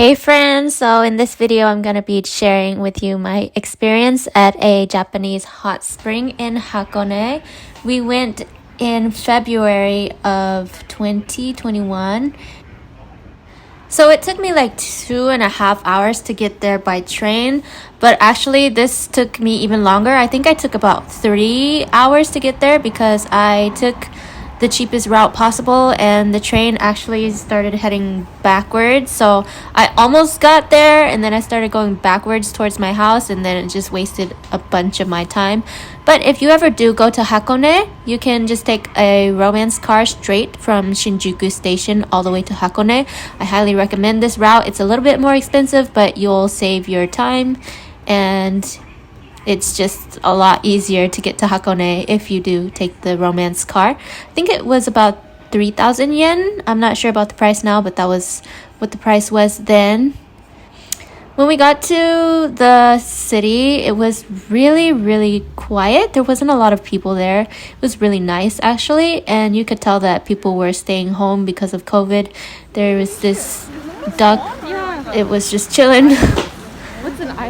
Hey friends, so in this video I'm gonna be sharing with you my experience at a Japanese hot spring in Hakone. We went in February of 2021. So it took me like 2.5 hours to get there by train, but actually this took me even longer. I think I took about 3 hours to get there because I took the cheapest route possible and the train actually started heading backwards, so I almost got there and then I started going backwards towards my house and then it just wasted a bunch of my time. But if you ever do go to Hakone, you can just take a romance car straight from Shinjuku station all the way to Hakone. I highly recommend this route. It's a little bit more expensive, but you'll save your time and it's just a lot easier to get to Hakone if you do take the romance car. I think it was about 3,000 yen. I'm not sure about the price now, but that was what the price was then. When we got to the city, it was really quiet. There wasn't a lot of people there. It was really nice actually, and you could tell that people were staying home because of COVID. There was this duck. It was just chilling.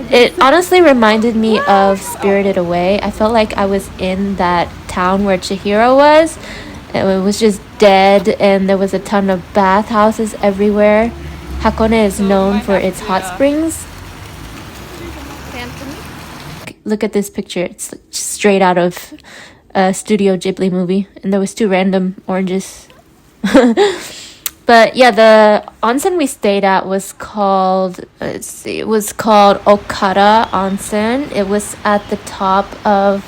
It honestly reminded me of Spirited Away. I felt like I was in that town where Chihiro was. It was just dead and there was a ton of bathhouses everywhere. Hakone is known for its hot springs. Look at this picture. It's straight out of a Studio Ghibli movie. And there was 2 random oranges. But yeah, the onsen we stayed at was called, it was called Okada Onsen. It was at the top of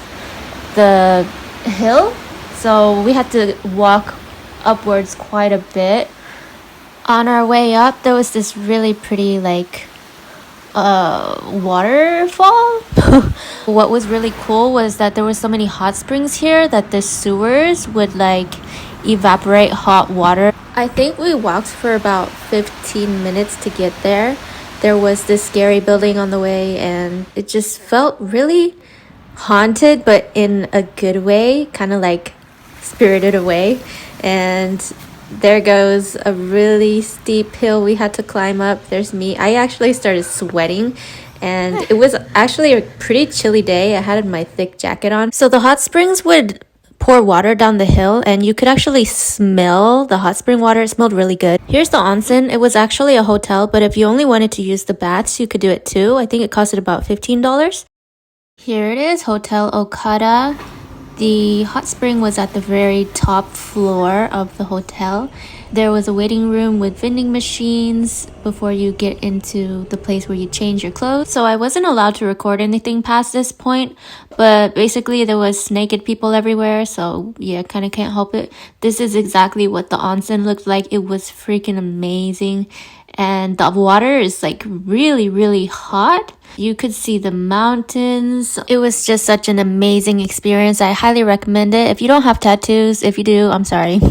the hill, so we had to walk upwards quite a bit. On our way up, there was this really pretty waterfall. What was really cool was that there were so many hot springs here that the sewers would evaporate hot water. I think we walked for about 15 minutes to get there. There was this scary building on the way and it just felt really haunted, but in a good way, kind of like Spirited Away. And there goes a really steep hill we had to climb up. There's me. I actually started sweating and it was actually a pretty chilly day. I had my thick jacket on. So the hot springs would pour water down the hill and you could actually smell the hot spring water. It smelled really good. Here's the onsen. It was actually a hotel, but if you only wanted to use the baths, you could do it too. I think it costed about $15. Here it is, Hotel Okada. The hot spring was at the very top floor of the hotel. There was a waiting room with vending machines before you get into the place where you change your clothes. So I wasn't allowed to record anything past this point, but basically there was naked people everywhere, so yeah, kind of can't help it. This is exactly what the onsen looked like. It was freaking amazing. And the water is really hot. You could see the mountains. It was just such an amazing experience. I highly recommend it. If you don't have tattoos, if you do, I'm sorry.